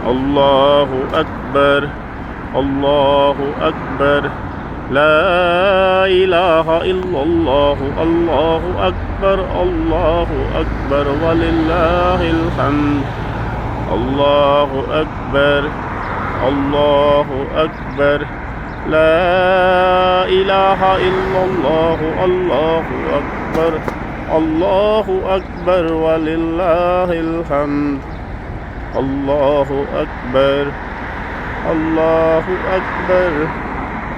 الله أكبر الله أكبر لا إله إلا الله الله أكبر الله أكبر ولله الحمد الله أكبر الله أكبر لا إله إلا الله الله أكبر الله أكبر ولله الحمد الله أكبر الله أكبر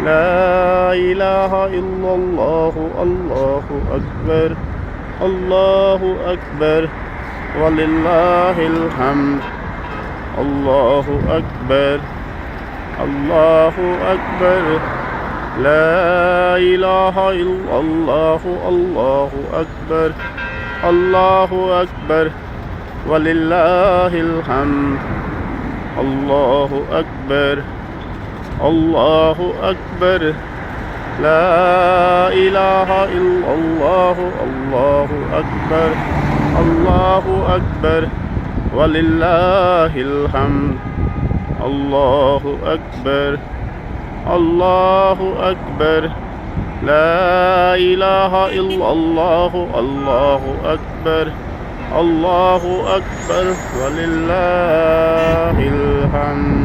لا إله إلا الله الله أكبر الله أكبر ولله الحمد الله أكبر الله أكبر لا إله إلا الله الله أكبر الله أكبر ولله الحمد الله أكبر الله أكبر لا إله إلا الله الله أكبر الله أكبر ولله الحمد الله أكبر الله أكبر لا إله إلا الله الله أكبر الله أكبر ولله الحمد